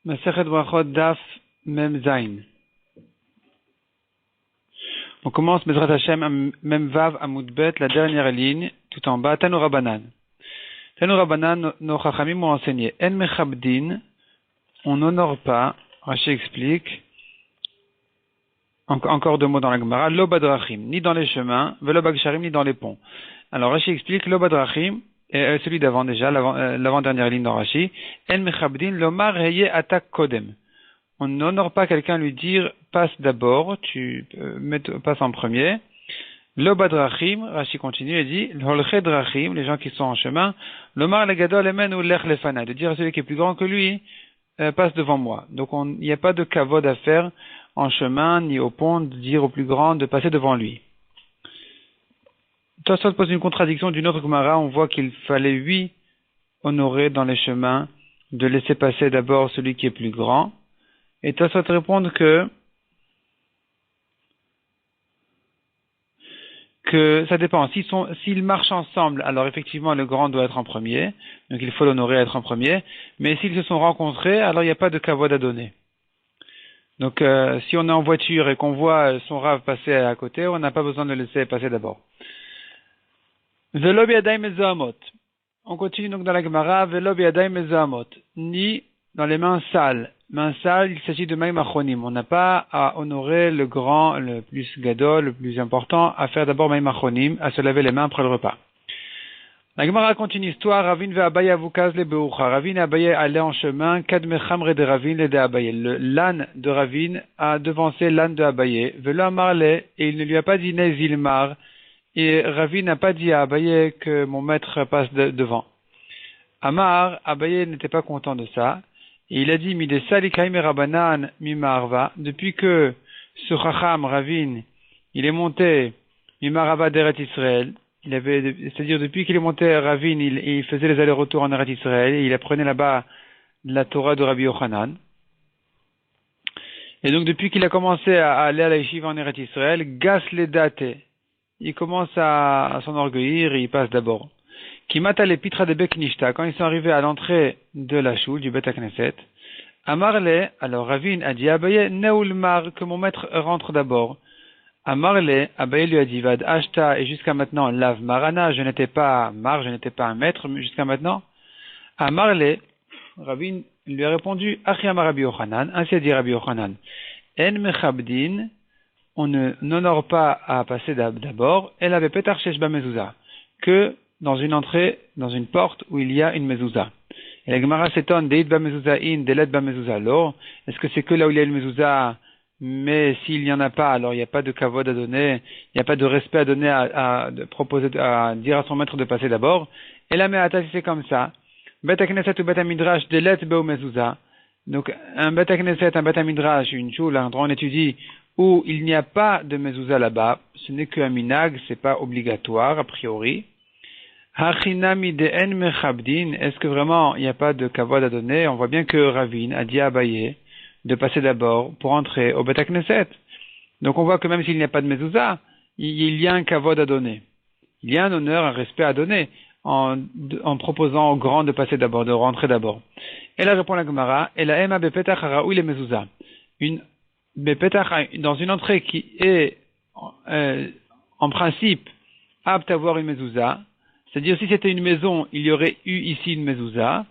Masechet Brachot Daf Mem Zain. On commence Bezrat Hashem Mem Vav Amud Bet, la dernière ligne, tout en bas. Tanu Rabbanan. Tanu Rabbanan, nos Chachamim ont enseigné. En Mechabdin, on n'honore pas. Rashi explique. Encore deux mots dans la Gemara. Lo Badrachim, ni dans les chemins. Velo Bagsharim, ni dans les ponts. Alors Rashi explique. Lo Badrachim. Et celui d'avant déjà, l'avant-dernière ligne dans Rashi. En Mechabdin, Lomar Heye Atak Kodem. On n'honore pas quelqu'un lui dire passe d'abord, passe en premier. Lo Badrachim, Rashi continue et dit Holche Drachim, les gens qui sont en chemin. Lomar Legadol Emen ou Lech Lefana, de dire à celui qui est plus grand que lui, passe devant moi. Donc il n'y a pas de kavod à faire en chemin ni au pont de dire au plus grand de passer devant lui. Tosfot pose une contradiction d'une autre Gemara. On voit qu'il fallait honorer dans les chemins, de laisser passer d'abord celui qui est plus grand. Et Tosfot répond que ça dépend. S'ils marchent ensemble, alors effectivement le grand doit être en premier, donc il faut l'honorer être en premier. Mais s'ils se sont rencontrés, alors il n'y a pas de kavod à donner. Donc si on est en voiture et qu'on voit son rave passer à côté, on n'a pas besoin de le laisser passer d'abord. Velo biadai mezahamot. On continue donc dans la Gemara. Velo biadai mezahamot. Ni dans les mains sales. Mains sales, il s'agit de maim achronim. On n'a pas à honorer le grand, le plus gadol, le plus important, à faire d'abord maim achronim, à se laver les mains après le repas. La Gemara raconte une histoire. Ravin ve Abaye avukaz le beucha. Ravin et Abaye allaient en chemin. Kad mechamre de Ravin le de Abaye. L'âne de Ravin a devancé l'âne de Abaye. Velo amarle, et il ne lui a pas dit nezilmar. Et Ravi n'a pas dit à Abaye que mon maître passe devant. Amar, Abaye n'était pas content de ça. Et il a dit, Midesa likaim Rabbanan mimarva, depuis que ce Chacham, Ravin, il est monté mimarava d'Eret Israël, c'est-à-dire depuis qu'il est monté Ravin, il faisait les allers-retours en Eret Israël, et il apprenait là-bas la Torah de Rabbi Yochanan. Et donc depuis qu'il a commencé à aller à la yeshiva en Eret Israël, gas les dates, il commence à s'enorgueillir et il passe d'abord. Kimata l'épitra de Beknishta, quand ils sont arrivés à l'entrée de la choule, du Bet HaKnesset, Amarle, alors Ravin a dit à Abaye, Neulmar, que mon maître rentre d'abord. Amarle, Abaye lui a dit, Vad Ashta, et jusqu'à maintenant, Lav Marana, je n'étais pas un maître, mais jusqu'à maintenant. Amarle, Ravin lui a répondu, Achiam Rabbi Yochanan, ainsi a dit Rabbi Yochanan, En Mechabdin, on n'honore pas à passer d'abord, elle avait Petar Sheshba Mezouza, que dans une entrée, dans une porte où il y a une mezouza. Et la Gemara s'étonne, Deid ba mezouza in, Delet ba mezouza lo. Est-ce que c'est que là où il y a une mezouza, mais s'il n'y en a pas, alors il n'y a pas de kavod à donner, il n'y a pas de respect à donner, à dire à son maître de passer d'abord. Et la me'ata, c'est comme ça. Bet HaKnesset ou Bet HaMidrash, Delet ba mezouza. Donc, un Bet HaKnesset, un Bet HaMidrash, une choule, un endroit où on étudie, où il n'y a pas de mezouza là-bas, ce n'est qu'un minag, c'est pas obligatoire, a priori. Hachinami de en mechabdin, est-ce que vraiment il n'y a pas de kavod à donner? On voit bien que Ravin a dit à Abaye de passer d'abord pour entrer au Bet HaKnesset. Donc on voit que même s'il n'y a pas de mezouza, il y a un kavod à donner. Il y a un honneur, un respect à donner en proposant aux grands de passer d'abord, de rentrer d'abord. Et là répond la Gemara, et la ema bepetach haraoui le mezouza. Dans une entrée qui est en principe apte à avoir une mezouza, c'est-à-dire, si c'était une maison, il y aurait eu ici une mezouza.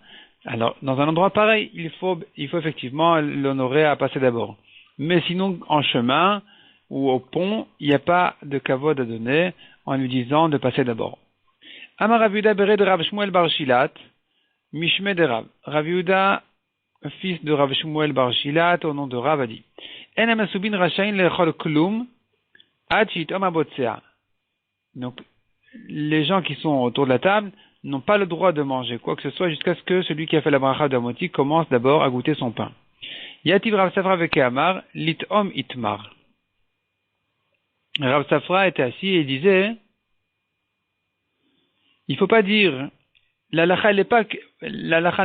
Alors, dans un endroit pareil, il faut effectivement l'honorer à passer d'abord. Mais sinon, en chemin ou au pont, il n'y a pas de kavod à donner en lui disant de passer d'abord. Amar Rav Yehuda bere de Rav Shmuel bar Shilat, Mishme de Rav. Rav Yehuda, fils de Rav Shmuel bar Shilat, au nom de Rav, a dit, En amasubin rashain lechol klum, ad shitom abotsea. Donc, les gens qui sont autour de la table n'ont pas le droit de manger quoi que ce soit jusqu'à ce que celui qui a fait la bracha de Moti commence d'abord à goûter son pain. Yativ Rav Safra avec Amar, litom itmar. Rav Safra était assis et disait, il faut pas dire, l'halakha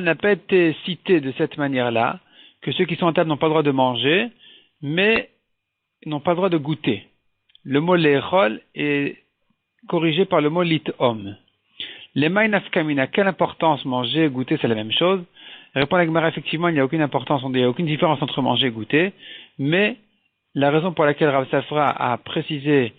n'a pas été citée de cette manière-là, que ceux qui sont à table n'ont pas le droit de manger, mais n'ont pas le droit de goûter. Le mot lechol est corrigé par le mot litom. Les maïnafkamina, quelle importance manger, goûter, c'est la même chose. Répond la Gemara, effectivement, il n'y a aucune importance, il n'y a aucune différence entre manger et goûter, mais la raison pour laquelle Rav Safra a précisé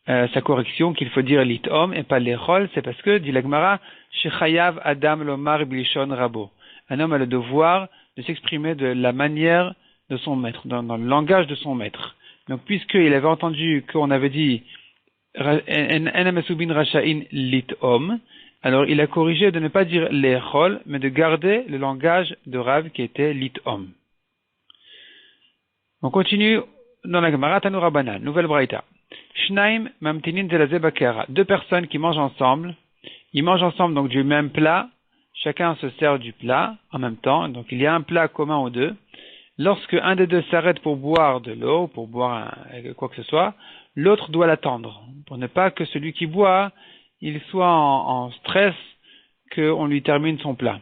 sa correction, qu'il faut dire l'ithom et pas l'echol, c'est parce que, dit la Gemara, Shechayav Adam Lomar Blishon Rabo. Un homme a le devoir de s'exprimer de la manière de son maître, dans le langage de son maître. Donc, puisqu'il avait entendu qu'on avait dit Enamesubin Rasha'in l'ithom, alors il a corrigé de ne pas dire l'echol, mais de garder le langage de Rav qui était l'ithom. On continue dans la Gemara Tanu Rabbanan, nouvelle braïta. Shnaim mamtinin zelaze bakera. Deux personnes qui mangent ensemble. Ils mangent ensemble donc du même plat. Chacun se sert du plat en même temps. Donc il y a un plat commun aux deux. Lorsque un des deux s'arrête pour boire de l'eau, pour boire quoi que ce soit, l'autre doit l'attendre. Pour ne pas que celui qui boit, il soit en stress qu'on lui termine son plat.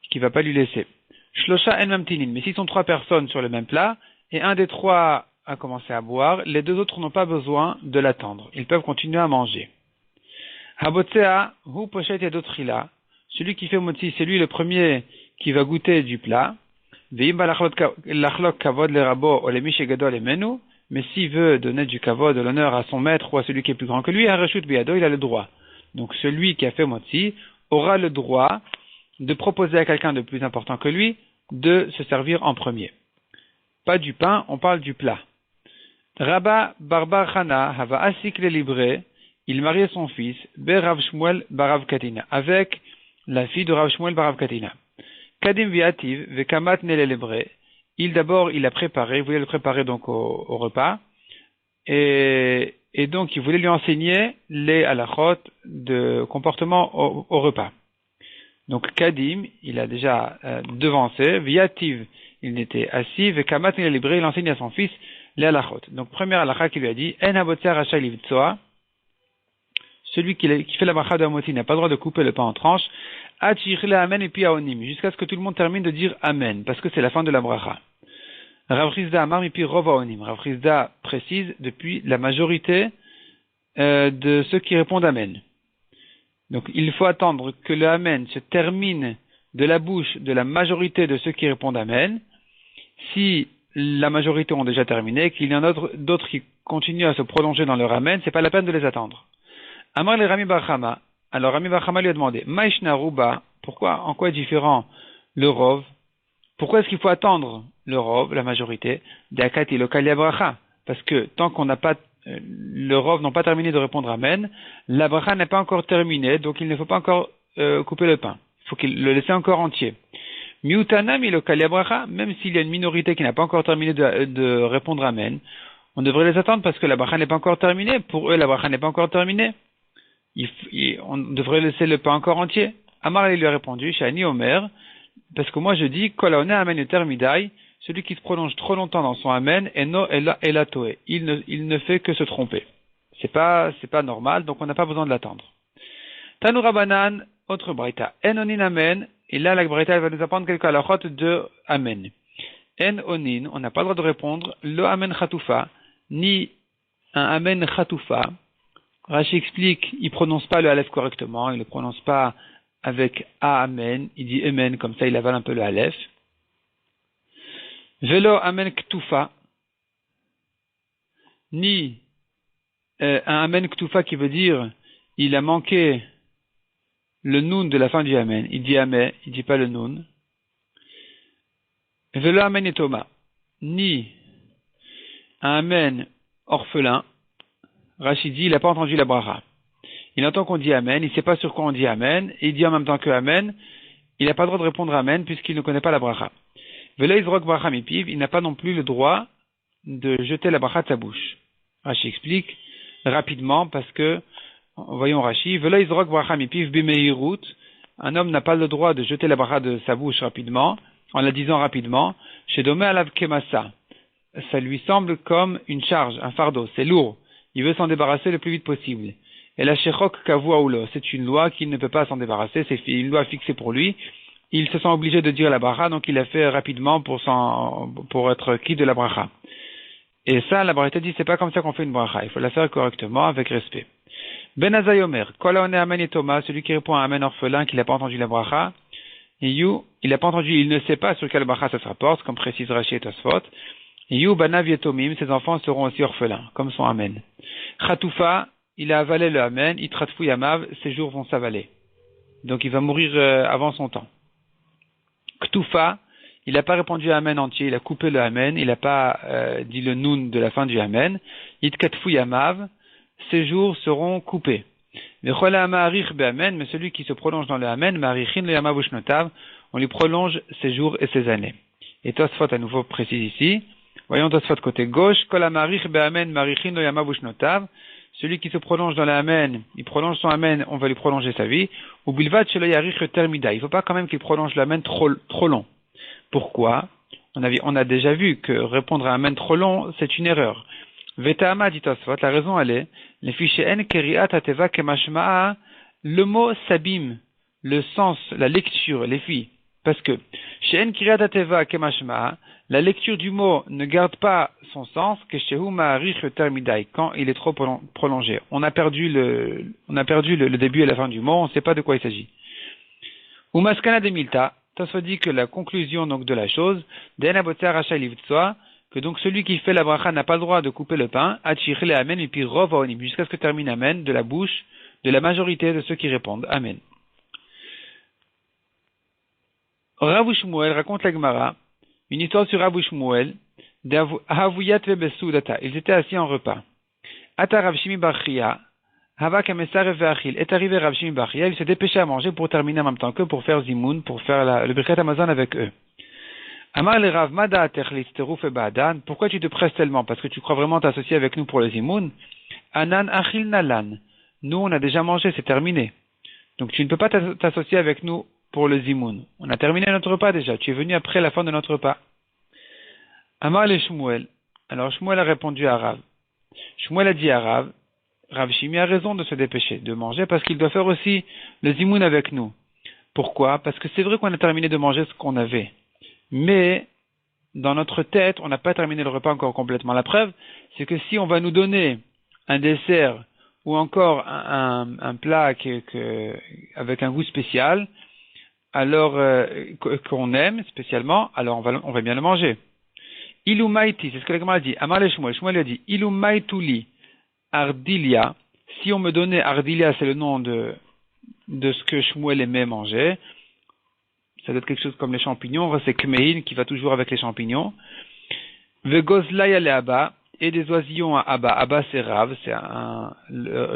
Qu'il ne va pas lui laisser. Shlosha en mamtinin. Mais s'ils sont trois personnes sur le même plat, et un des trois a commencé à boire, les deux autres n'ont pas besoin de l'attendre. Ils peuvent continuer à manger. Habotsea, hu pochet yadotrila. Celui qui fait motzi, c'est lui le premier qui va goûter du plat. Veim lachlok kavod le rabo o le mish gadol emenu. Mais s'il veut donner du kavod, de l'honneur à son maître ou à celui qui est plus grand que lui, hareshut biyado, il a le droit. Donc celui qui a fait motzi aura le droit de proposer à quelqu'un de plus important que lui de se servir en premier. Pas du pain, on parle du plat. Rabba Barbar Chana hava asik le libre, il mariait son fils, Be Rav Shmuel Barav Katina, avec la fille de Rav Shmuel Barav Katina. Kadim viativ vekamat nele libre, il a préparé, il voulait le préparer donc au repas, et donc il voulait lui enseigner les halachot de comportement au repas. Donc Kadim, il a déjà devancé, viativ, il n'était assis, vekamat nele libre, il enseigne à son fils les halachot. Donc, première halakha qui lui a dit, en habotzer rachai livtsoa, celui qui fait la bracha de Hamoti n'a pas le droit de couper le pain en tranches, achirle amen et puis aonim, jusqu'à ce que tout le monde termine de dire amen, parce que c'est la fin de la bracha. Rav Chizda amar et puis rov aonim. Rav Chizda précise depuis la majorité de ceux qui répondent amen. Donc, il faut attendre que le amen se termine de la bouche de la majorité de ceux qui répondent amen. Si la majorité ont déjà terminé, qu'il y en a d'autres qui continuent à se prolonger dans leur amen, c'est pas la peine de les attendre. Amar le Rami Bar Chama. Alors Rami Bar Chama lui a demandé, Maishna Ruba, pourquoi, en quoi est différent le Rov? Pourquoi est-ce qu'il faut attendre le Rov, la majorité, d'Akati lo Kalia Bracha? Parce que tant qu'on n'a pas, le Rov n'a pas terminé de répondre amen, la Bracha n'est pas encore terminée, donc il ne faut pas encore couper le pain. Il faut qu'il le laisse encore entier. Miutanam il le bracha, même s'il y a une minorité qui n'a pas encore terminé de répondre amen, on devrait les attendre parce que la bracha n'est pas encore terminée. Pour eux, la bracha n'est pas encore terminée. On devrait laisser le pain encore entier. Amar il lui a répondu, Shani Omer, parce que moi je dis, Kolaone amen uter midai, celui qui se prolonge trop longtemps dans son amen, eno ela toe. Il ne fait que se tromper. C'est pas normal, donc on n'a pas besoin de l'attendre. Tanu Rabbanan, autre braïta. Enonin amen. Et là, la braïta va nous apprendre quelques halachot de amen. En onin, on n'a pas le droit de répondre le amen chatufa, ni un amen chatufa. Rashi explique, il prononce pas le aleph correctement, il ne le prononce pas avec amen, il dit amen, comme ça il avale un peu le aleph. Velo amen ktufa, ni un amen ktufa qui veut dire il a manqué le nun de la fin du amen. Il dit amen, il dit pas le nun. Velo amen et Thomas, ni un amen orphelin. Rashi dit, il n'a pas entendu la bracha. Il entend qu'on dit amen, il ne sait pas sur quoi on dit amen, et il dit en même temps que amen, il n'a pas le droit de répondre amen puisqu'il ne connaît pas la bracha. Velo izrok bracha mipiv, il n'a pas non plus le droit de jeter la bracha de sa bouche. Rashi explique rapidement parce que, voyons Rashi, Velo izrok bracha mipiv bimeirut, un homme n'a pas le droit de jeter la bracha de sa bouche rapidement, en la disant rapidement, chez Domé alav kemasa. Ça lui semble comme une charge, un fardeau, c'est lourd. Il veut s'en débarrasser le plus vite possible. Et la shechok kavua oulo, c'est une loi qu'il ne peut pas s'en débarrasser, c'est une loi fixée pour lui. Il se sent obligé de dire la bracha, donc il l'a fait rapidement pour être quitte de la bracha. Et ça, la bracha dit, c'est pas comme ça qu'on fait une bracha, il faut la faire correctement, avec respect. Ben Azai Omer, Kol haone amen et Thomas, celui qui répond à amen orphelin, qui n'a pas entendu la bracha, il n'a pas entendu, il ne sait pas sur quelle bracha ça se rapporte, comme précise Rashi et Tosfot. Yu banav yetomim, ses enfants seront aussi orphelins, comme son amen. Chatoufa, il a avalé le amen, itratfou yamav, ses jours vont s'avaler. Donc il va mourir avant son temps. Ktoufa, il n'a pas répondu à amen entier, il a coupé le amen, il n'a pas dit le nun de la fin du amen. Itkatfou yamav, ses jours seront coupés. Mais celui qui se prolonge dans le amen, marichin le yamav ushnotav, on lui prolonge ses jours et ses années. Et Tosfot à nouveau précise ici. Voyons Tosfot côté gauche, kol amarich be'amen marichin lo yamav ushnotav. Celui qui se prolonge dans l'amen, il prolonge son amen, on va lui prolonger sa vie. Ou bilvat shelo yarich termida. Il ne faut pas quand même qu'il prolonge l'amen trop long. Pourquoi? On a déjà vu que répondre à amen trop long, c'est une erreur. Vetama dit Tosfot, la raison elle est, les fichiers en keriat ateva kemashma'a, le mot sabim, le sens, la lecture, les filles. Parce que, chez en keriat ateva kemashma'a, la lecture du mot ne garde pas son sens que chez Ma'arich termidai, quand il est trop prolongé. On a perdu le début et la fin du mot, on ne sait pas de quoi il s'agit. Umaskana de Milta, Tosfot dit que la conclusion donc de la chose, que donc celui qui fait la bracha n'a pas le droit de couper le pain, atchirle amen et puis rov onim, jusqu'à ce que termine amen de la bouche de la majorité de ceux qui répondent amen. Rav Shmuel raconte la Gemara une histoire sur Rav Shmuel d'Havuyat veBesudata. Ils étaient assis en repas. Ata Rav Shimi bar Chia, Hava kamesar ve'achil. Est arrivé Rav Shimi bar Chia, il s'est dépêché à manger pour terminer en même temps qu'eux, pour faire zimoun, pour faire le Birkat Hamazon avec eux. Amar le Rav Mada Terlisteruf Ba'adan. Pourquoi tu te presses tellement? Parce que tu crois vraiment t'associer avec nous pour le zimoun? Anan achil nalan. Nous on a déjà mangé, c'est terminé. Donc tu ne peux pas t'associer avec nous pour le zimoun. On a terminé notre repas déjà. Tu es venu après la fin de notre repas. Amar le Shmuel. Alors Shmuel a répondu à Rav. Shmuel a dit à Rav Shimi a raison de se dépêcher, de manger, parce qu'il doit faire aussi le zimoun avec nous. Pourquoi? Parce que c'est vrai qu'on a terminé de manger ce qu'on avait. Mais, dans notre tête, on n'a pas terminé le repas encore complètement. La preuve, c'est que si on va nous donner un dessert ou encore un plat avec un goût spécial, alors qu'on aime spécialement, alors on va bien le manger. Ilumaiti, c'est ce que la Gemara a dit. Amar le Shmuel, Shmuel a dit Ilumaituli ardilia. Si on me donnait ardilia, c'est le nom de ce que Shmuel aimait manger. Ça doit être quelque chose comme les champignons. C'est Kmehin qui va toujours avec les champignons. Vegozlaya le Abba, et des oisillons à Abba. Abba c'est Rav,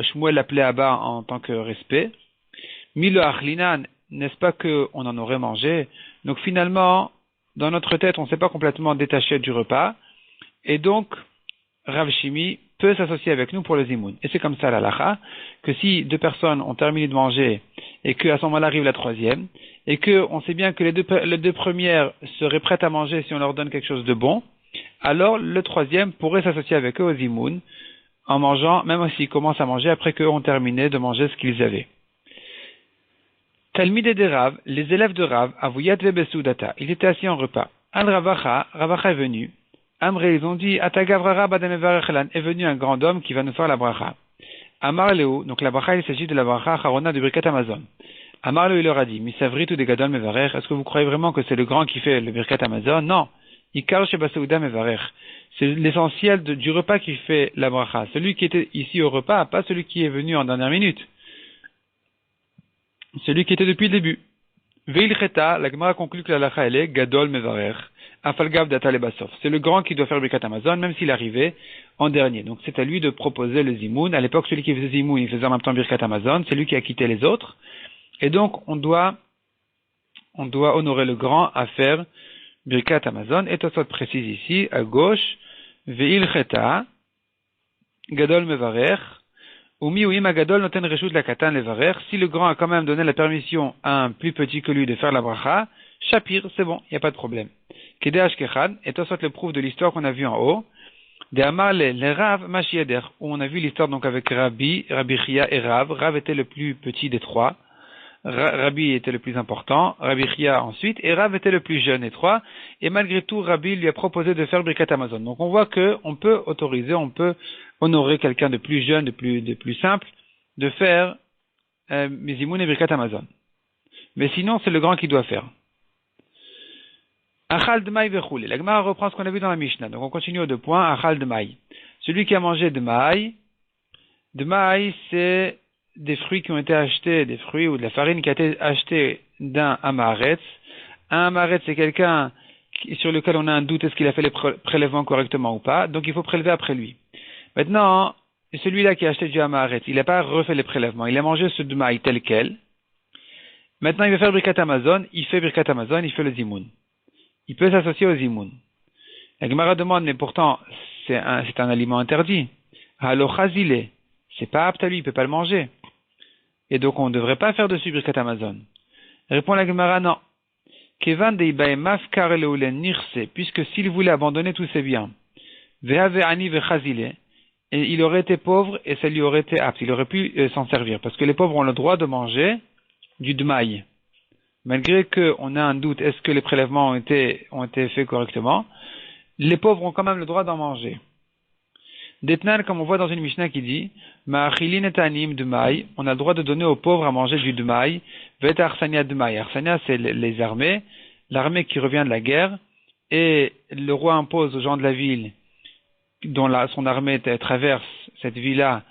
Shmuel l'appelait Abba en tant que respect. Milo achlinan, n'est-ce pas qu'on en aurait mangé? Donc finalement, dans notre tête, on ne s'est pas complètement détaché du repas. Et donc, Rav Shimi peut s'associer avec nous pour le zimoun. Et c'est comme ça l'halakha, que si deux personnes ont terminé de manger et qu'à ce moment-là arrive la troisième, et qu'on sait bien que les deux premières seraient prêtes à manger si on leur donne quelque chose de bon, alors le troisième pourrait s'associer avec eux au zimoun en mangeant, même s'ils commencent à manger après qu'eux ont terminé de manger ce qu'ils avaient. Talmide de Rav, les élèves de Rav, Avuyat veBesudata, ils étaient assis en repas. Al Ravacha est venu. Amré, ils ont dit, Atagavrara Badamevarechelan, est venu un grand homme qui va nous faire la bracha. Amar Leo, donc la bracha, il s'agit de la bracha Harona de Birkat Hamazon. Amar Leo, il leur a dit, Misavrit ou de Gadol Mevarer, est-ce que vous croyez vraiment que c'est le grand qui fait le Birkat Hamazon? Non. Ikar Shebasouda Mevarer. C'est l'essentiel du repas qui fait la bracha. Celui qui était ici au repas, pas celui qui est venu en dernière minute. Celui qui était depuis le début. Veil Cheta, la Gemara conclut que la lacha elle est Gadol Mevarer. Afalgav Data Lebasof. C'est le grand qui doit faire le Birkat Hamazon, même s'il arrivait en dernier. Donc c'est à lui de proposer le zimoun. À l'époque, celui qui faisait zimoun, il faisait en même temps Birkat Hamazon. C'est lui qui a quitté les autres. Et donc, on doit honorer le grand à faire Birkat Hamazon. Et Tosfot précise ici, à gauche, Veil Cheta, Gadol Mevarer. Si le grand a quand même donné la permission à un plus petit que lui de faire la bracha, Shapir, c'est bon, il n'y a pas de problème. Kedesh Kechan, et toi soit le prouve de l'histoire qu'on a vue en haut, de Amarle, les Rav Mashieder, où on a vu l'histoire donc avec Rabbi Chia et Rav. Rav était le plus petit des trois, Rabbi était le plus important, Rabbi Chia ensuite, et Rav était le plus jeune des trois, et malgré tout, Rabbi lui a proposé de faire Birkat Hamazon. Donc on voit que on peut honorer quelqu'un de plus jeune, de plus simple, de faire Mizimoun et Birkat Hamazon. Mais sinon, c'est le grand qui doit faire. Achal de maï vechoule. La Gemara reprend ce qu'on a vu dans la Mishnah. Donc on continue aux deux points. Achal de maï. Celui qui a mangé de maï, c'est des fruits qui ont été achetés, des fruits ou de la farine qui a été achetée d'un amaretz. Un amaretz, c'est quelqu'un sur lequel on a un doute, est-ce qu'il a fait les prélèvements correctement ou pas. Donc il faut prélever après lui. Maintenant, celui-là qui a acheté du amaretz, il n'a pas refait les prélèvements. Il a mangé ce de maï tel quel. Maintenant, il va faire Birkat Hamazon. Il fait Birkat Hamazon, il fait le zimoun. Il peut s'associer au zimoun. La Gemara demande, mais pourtant, c'est un aliment interdit. Alors, chazile, c'est pas apte à lui, il peut pas le manger. Et donc, on ne devrait pas faire dessus Birkat Hamazon. Répond la Gemara, non. Kevan deibae mafkar leulen nirse, puisque s'il voulait abandonner tous ses biens, ve'ave ani ve'chazile, et il aurait été pauvre et ça lui aurait été apte, il aurait pu s'en servir, parce que les pauvres ont le droit de manger du dmaï. Malgré qu'on a un doute, est-ce que les prélèvements ont été faits correctement, les pauvres ont quand même le droit d'en manger. Detnan, comme on voit dans une Mishnah qui dit, Ma'achilin et anim dmaï, on a le droit de donner aux pauvres à manger du dmaï, vet arsania dmaï. Arsania, c'est les armées, l'armée qui revient de la guerre, et le roi impose aux gens de la ville, dont son armée traverse cette ville-là,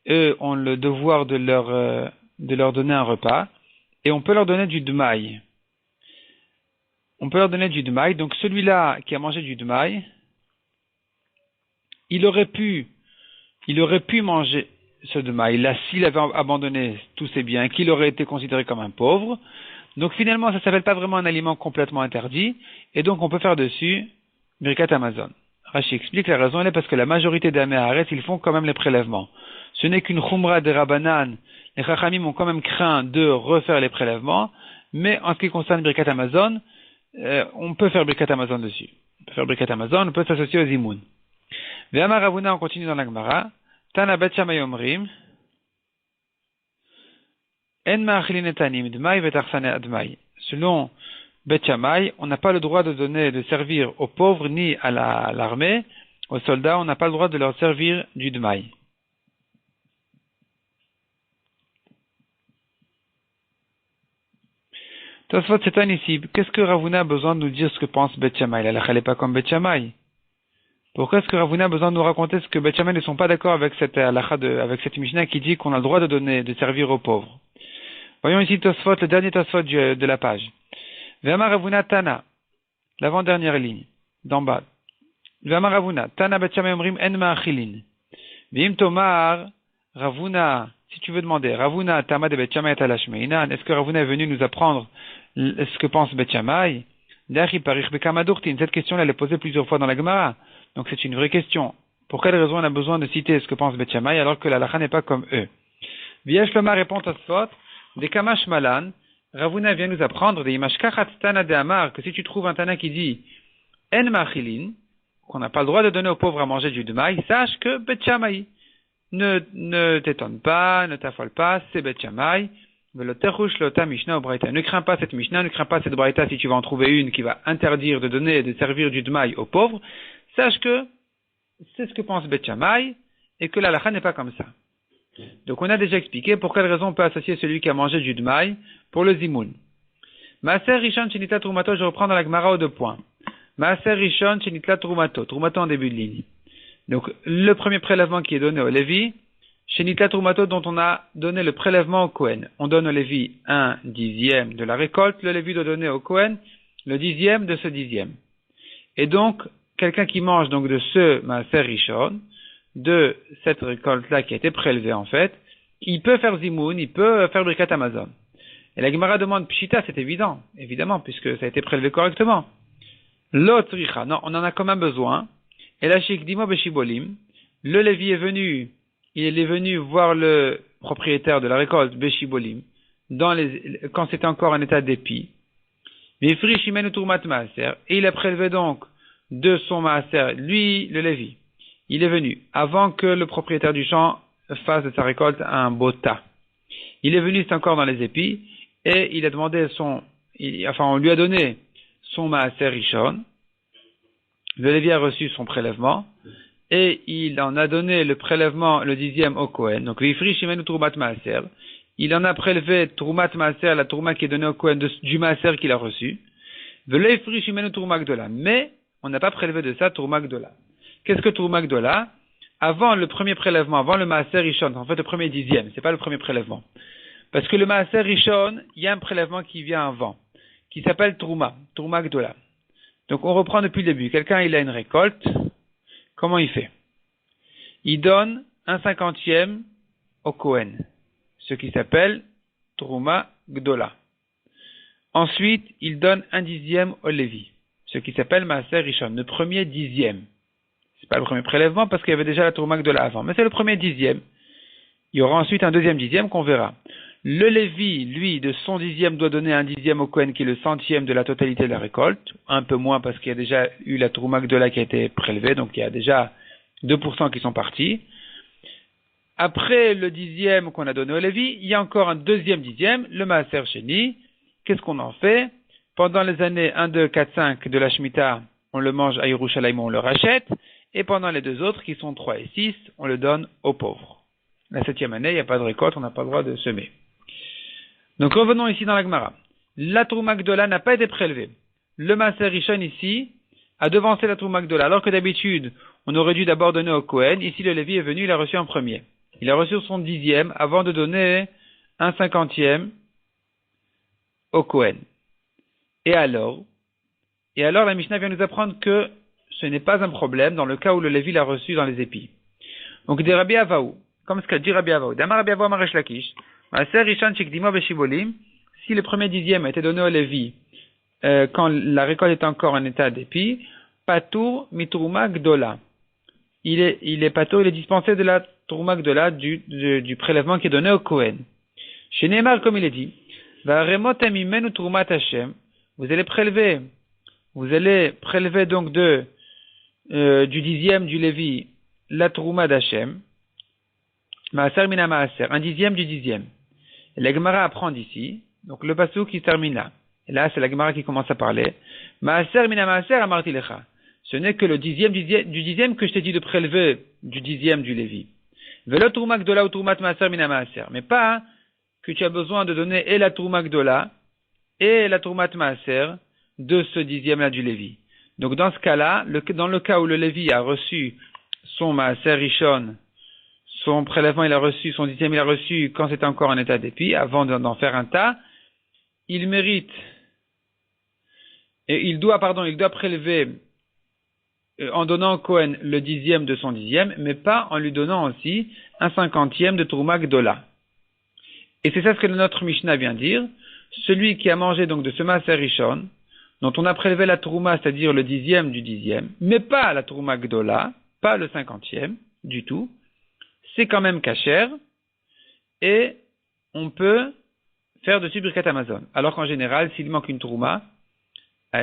eux ont le devoir de leur donner un repas, et on peut leur donner du dmaï. On peut leur donner du dmaï, donc celui-là qui a mangé du dmaï, il aurait pu manger ce dmaï. Là, s'il avait abandonné tous ses biens, qu'il aurait été considéré comme un pauvre. Donc finalement, ça ne s'appelle pas vraiment un aliment complètement interdit, et donc on peut faire dessus Birkat Hamazon. Rashi explique la raison, elle est parce que la majorité des Améharet, ils font quand même les prélèvements. Ce n'est qu'une Khumra de Rabbanan. Les Chachamim ont quand même craint de refaire les prélèvements, mais en ce qui concerne Birkat Hamazon, on peut faire Birkat Hamazon dessus. On peut faire Birkat Hamazon, on peut s'associer aux Zimoun. Ve'amar Ravuna, on continue dans la Gemara. Tana Bet Shammai Omrim. En ma'achilin etanim d'maï ve'tarsane d'maï. Selon Bet Shammai, on n'a pas le droit de servir aux pauvres ni à l'armée. Aux soldats, on n'a pas le droit de leur servir du d'maï. Tosfot s'étonne ici. Qu'est-ce que Ravuna a besoin de nous dire ce que pense Bet Shammai? La halakha n'est pas comme Bet Shammai. Pourquoi est-ce que Ravuna a besoin de nous raconter ce que Bet Shammai ne sont pas d'accord avec cette halakha avec cette Mishnah qui dit qu'on a le droit de servir aux pauvres? Voyons ici Tosfot, le dernier Tosfot de la page. Ve'amar Ravuna Tana, l'avant-dernière ligne, d'en bas. Ve'amar Ravuna Tana Bet Shammai Omrim en ma'achilin. Ve'im tomar Ravuna, si tu veux demander, Ravuna Tama de Bet Shammai et Alashmeinan, est-ce que Ravuna est venu nous apprendre ce que pense Bet Shammai? Cette question, elle est posée plusieurs fois dans la Gemara. Donc c'est une vraie question. Pour quelle raison on a besoin de citer ce que pense Bet Shammai alors que la halakha n'est pas comme eux? Viesh Loma répond à Tosfot, des Kamash Malan, Ravuna vient nous apprendre des Imashkachat Tana de Amar, que si tu trouves un Tana qui dit En Machilin, qu'on n'a pas le droit de donner aux pauvres à manger du demaï, sache que Bet Shammai. Ne t'étonne pas, ne t'affole pas, c'est Bet Shammai. Ne crains pas cette Mishnah, ne crains pas cette Braïta si tu vas en trouver une qui va interdire de donner et de servir du demaï aux pauvres. Sache que c'est ce que pense Bet Shammai et que la halakha n'est pas comme ça. Donc on a déjà expliqué pour quelle raison on peut associer celui qui a mangé du dmaï pour le zimoun. Maaser Rishon Shenitla Trumato, je reprends dans la Gemara aux deux points. Maaser Rishon Shenitla Trumato en début de ligne. Donc le premier prélèvement qui est donné au Lévi, Shenitla Trumato dont on a donné le prélèvement au Kohen. On donne au Lévi 1/10 de la récolte, le Lévi doit donner au Kohen le 10 de ce 10. Et donc, quelqu'un qui mange donc de ce Maaser Rishon, de cette récolte-là qui a été prélevée en fait, il peut faire zimoun, il peut faire Birkat Hamazon. Et la Gemara demande, Pshita, c'est évident, évidemment, puisque ça a été prélevé correctement. L'autre, non, on en a quand même besoin. Et la Shikdimo Beshibolim, le Lévi est venu, il est venu voir le propriétaire de la récolte, Beshibolim, quand c'était encore en état d'épi. Et il a prélevé donc de son maaser, lui, le Lévi. Il est venu avant que le propriétaire du champ fasse de sa récolte un beau tas. Il est venu, c'est encore dans les épis, et il a demandé on lui a donné son maaser rishon. Le Lévi a reçu son prélèvement, et il en a donné le prélèvement, le 10 au Kohen. Donc, vifri shimenu trumat maaser. Il en a prélevé trumat maaser, la tourma qui est donnée au Kohen du maaser qu'il a reçu. Velei frish imenu Trouma Gdola. Mais, on n'a pas prélevé de ça Trouma Gdola. Qu'est-ce que Trouma Gdola? Avant le premier prélèvement, avant le Maaser Rishon, en fait le premier dixième, c'est pas le premier prélèvement. Parce que le Maaser Rishon, il y a un prélèvement qui vient avant, qui s'appelle Trouma Gdola. Donc on reprend depuis le début. Quelqu'un, il a une récolte, comment il fait? Il donne 1/50 au Kohen, ce qui s'appelle Trouma Gdola. Ensuite, il donne 1/10 au Lévi, ce qui s'appelle Maaser Rishon, le premier dixième. C'est pas le premier prélèvement parce qu'il y avait déjà la Trouma Gdola avant, mais c'est le premier dixième. Il y aura ensuite un deuxième dixième qu'on verra. Le Lévi, lui, de son dixième, doit donner 1/10 au Kohen qui est le centième de la totalité de la récolte, un peu moins parce qu'il y a déjà eu la Trouma Gdola qui a été prélevée, donc il y a déjà 2% qui sont partis. Après le dixième qu'on a donné au Lévi, il y a encore un deuxième dixième, le Maaser Sheni. Qu'est-ce qu'on en fait? Pendant les années 1, 2, 4, 5 de la Shemitah, on le mange à Yerushalayim, on le rachète. Et pendant les deux autres, qui sont 3 et 6, on le donne aux pauvres. La 7e année, il n'y a pas de récolte, on n'a pas le droit de semer. Donc revenons ici dans la Gemara. La Trouma Gdola n'a pas été prélevée. Le Maaser Rishon ici a devancé la Trouma Gdola. Alors que d'habitude, on aurait dû d'abord donner au Kohen. Ici, le Lévi est venu, il a reçu en premier. Il a reçu son dixième avant de donner 1/50 au Kohen. Et alors, la Mishnah vient nous apprendre que ce n'est pas un problème dans le cas où le Lévi l'a reçu dans les épis. Donc, des Rabbi Avaou, comme ce qu'a dit Rabbi Avaou, Damar Rabbi Avaou Maresh Lakish, Maaser Rishon Shekdimo Beshibolim, si le premier dixième a été donné au Lévi quand la récolte est encore en état d'épi, Patour Mitrouma Gdola. Il est patour, il est dispensé de la Trouma Gdola du prélèvement qui est donné au Kohen. Chez Neymar, comme il est dit, Va'aremot amimenu Troumat Hashem, vous allez prélever donc du dixième du Lévi, la Trouma d'Hachem, Maaser mina Maaser, un dixième du dixième. Et la Gemara apprend d'ici, donc le pasuk qui termine là. Et là, c'est la Gemara qui commence à parler. Maaser mina Maaser amarti lecha. Ce n'est que le dixième du dixième que je t'ai dit de prélever du dixième du Lévi. Velo Trouma Gdola ou Troumat Maaser mina Maaser. Mais pas que tu as besoin de donner et la Trouma Gdola et la Troumat Maaser de ce dixième-là du Lévi. Donc dans ce cas-là, dans le cas où le Lévi a reçu son Maaser Rishon, son prélèvement il a reçu, son dixième il a reçu quand c'était encore en état d'épi, avant d'en faire un tas, il mérite, et il doit prélever en donnant au Kohen le dixième de son dixième, mais pas en lui donnant aussi 1/50 de Trouma Gdola. Et c'est ça ce que notre Mishnah vient dire, celui qui a mangé donc de ce Maaser Rishon, dont on a prélevé la Trouma, c'est-à-dire le dixième du dixième, mais pas la Trouma Gdola, pas le 50e du tout, c'est quand même kasher, et on peut faire dessus Birkat Amazon. Alors qu'en général, s'il manque une Trouma,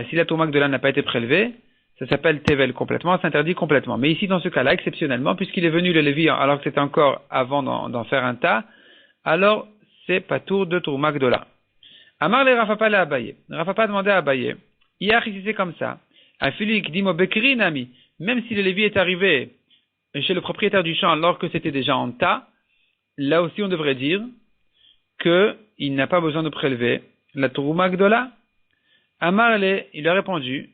si la Trouma Gdola n'a pas été prélevée, ça s'appelle Tevel complètement, c'est interdit complètement. Mais ici, dans ce cas-là, exceptionnellement, puisqu'il est venu le Lévi alors que c'était encore avant d'en faire un tas, alors c'est patour de Trouma Gdola. Amar le Rafapa le Abaye. Rafapa demandait à Abaye. Hier, si c'est comme ça. Afilik dimo bekri nami. Même si le Lévi est arrivé chez le propriétaire du champ alors que c'était déjà en tas, là aussi on devrait dire qu'il n'a pas besoin de prélever la Trouma Gdola. Amar le, il a répondu,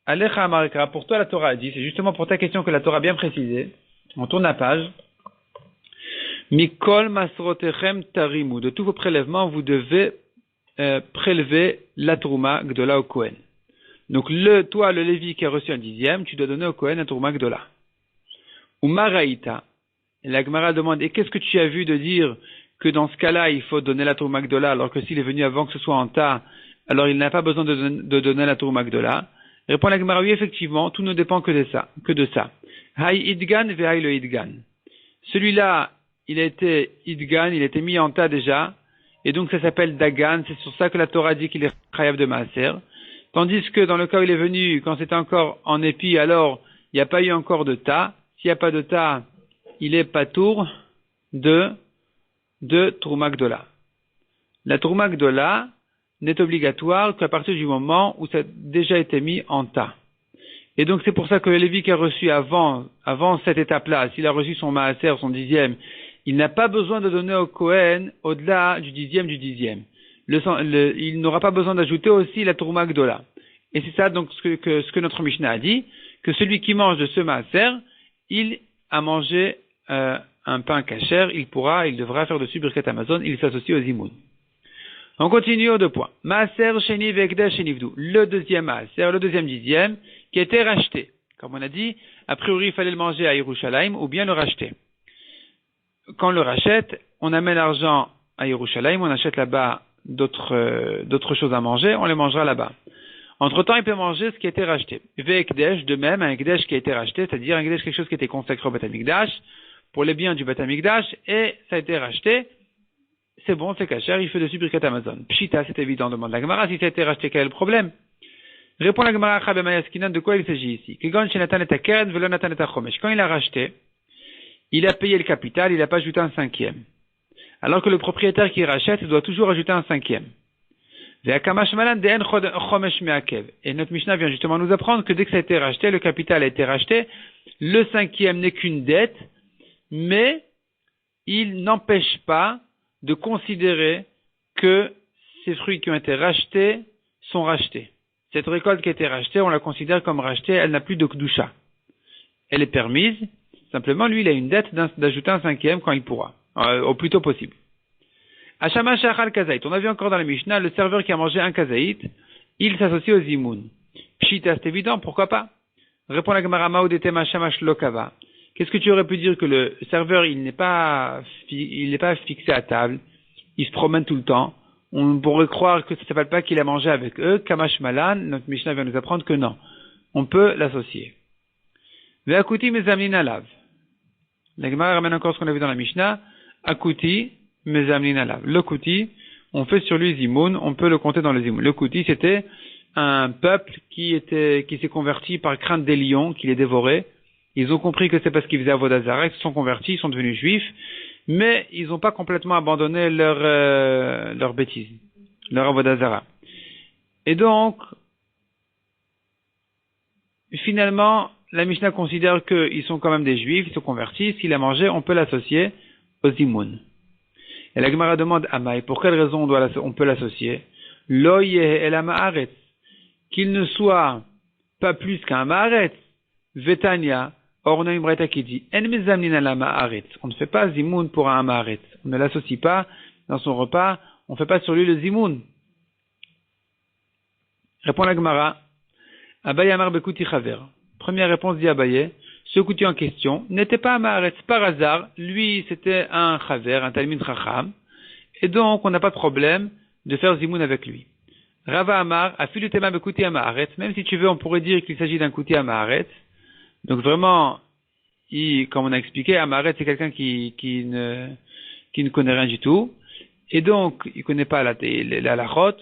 Alecha Amareka, pour toi la Torah a dit, c'est justement pour ta question que la Torah a bien précisé. On tourne la page. Mikol masrotechem tarimu. De tous vos prélèvements, vous devez prélever la Trouma Gdola au Kohen. Donc toi, le Lévi qui a reçu un dixième, tu dois donner au Kohen la Trouma Gdola. Ou Maraïta. Et la Gemara demande, et qu'est-ce que tu as vu de dire que dans ce cas-là, il faut donner la Trouma Gdola, alors que s'il est venu avant que ce soit en tas, alors il n'a pas besoin de donner la Trouma Gdola. Répond la Gemara, oui, effectivement, tout ne dépend que de ça. Hay idgan ve hay le idgan. Celui-là, il a été idgan, il a été mis en tas déjà, et donc ça s'appelle dagan, c'est sur ça que la Torah dit qu'il est chayav de maaser. Tandis que dans le cas où il est venu, quand c'était encore en épi, alors il n'y a pas eu encore de tas. S'il n'y a pas de tas, il est patour de Trouma Gdola. La Trouma Gdola n'est obligatoire qu'à partir du moment où ça a déjà été mis en tas. Et donc c'est pour ça que le Lévi qui a reçu avant cette étape-là, s'il a reçu son maaser, son dixième, il n'a pas besoin de donner au Kohen au-delà du dixième du dixième. Il n'aura pas besoin d'ajouter aussi la Trouma Gdola. Et c'est ça donc ce que notre Mishnah a dit, que celui qui mange de ce maaser, il a mangé un pain kasher, il devra faire dessus Birkat Hamazon, il s'associe aux zimoun. On continue aux 2 points. Maaser sheni ve'ekdesh shenivdu. Le deuxième maaser, le deuxième dixième, qui a été racheté. Comme on a dit, a priori il fallait le manger à Yerushalayim ou bien le racheter. Quand on le rachète, on amène l'argent à Yerushalayim, on achète là-bas d'autres choses à manger, on les mangera là-bas. Entre-temps, il peut manger ce qui a été racheté. Ve'ekdesh, de même, un ekdesh qui a été racheté, c'est-à-dire un ekdesh, quelque chose qui était consacré au Beth Amikdash, pour les biens du Beth Amikdash, et ça a été racheté. C'est bon, c'est kasher, il fait dessus Birkat Hamazon. Pshita, c'est évident, demande la Gemara, si ça a été racheté, quel est le problème? Répond la Gemara, de quoi il s'agit ici? Quand il a racheté, il a payé le capital, il n'a pas ajouté un cinquième. Alors que le propriétaire qui rachète doit toujours ajouter un cinquième. Et notre Mishnah vient justement nous apprendre que dès que ça a été racheté, le capital a été racheté, le cinquième n'est qu'une dette, mais il n'empêche pas de considérer que ces fruits qui ont été rachetés sont rachetés. Cette récolte qui a été rachetée, on la considère comme rachetée, elle n'a plus de kdusha. Elle est permise, simplement lui il a une dette d'ajouter un cinquième quand il pourra, au plus tôt possible. Hashama shachal kazait. On a vu encore dans la Mishnah, le serveur qui a mangé un kazaït, il s'associe aux zimoun. Pshita, c'est évident, pourquoi pas? Répond la Gemara Maoudetema shamash lokava. Qu'est-ce que tu aurais pu dire que le serveur, il n'est pas fixé à table, il se promène tout le temps. On pourrait croire que ça ne s'appelle pas qu'il a mangé avec eux. Kamash malan, notre Mishnah vient nous apprendre que non. On peut l'associer. Ve'akuti mezamnin alav. La Gemara ramène encore ce qu'on a vu dans la Mishnah. Akuti mezamnin alav. Le kuti, on fait sur lui zimoun, on peut le compter dans le zimoun. Le kuti, c'était un peuple qui s'est converti par crainte des lions, qui les dévoraient. Ils ont compris que c'est parce qu'ils faisaient Avodah Zarah, ils se sont convertis, ils sont devenus juifs, mais ils n'ont pas complètement abandonné leur bêtise, leur Avodah Zarah. Et donc, finalement, la Mishnah considère qu'ils sont quand même des juifs, ils se convertis, s'il a mangé, on peut l'associer aux zimoun. Et la Gemara demande à Maï, pour quelle raison on peut l'associer? Lo yeh el ha'ma'aretz, qu'il ne soit pas plus qu'un ma'aretz. Vetania, or on a une braïta qui dit, en mezamnin ala ma'aretz. On ne fait pas zimoun pour un ma'aretz. On ne l'associe pas dans son repas, on ne fait pas sur lui le zimoun. Répond la Gemara, Abaye amar bekuti chaver. Première réponse dit Abaye, ce kuti en question n'était pas un ma'aretz par hasard, lui c'était un chaver, un talmid chacham, et donc on n'a pas de problème de faire zimoun avec lui. Rava amar, afilu tema bekuti ma'aretz, même si tu veux on pourrait dire qu'il s'agit d'un kuti ma'aretz. Donc vraiment, comme on a expliqué, Amaret c'est quelqu'un qui ne connaît rien du tout, et donc il connaît pas la lachot,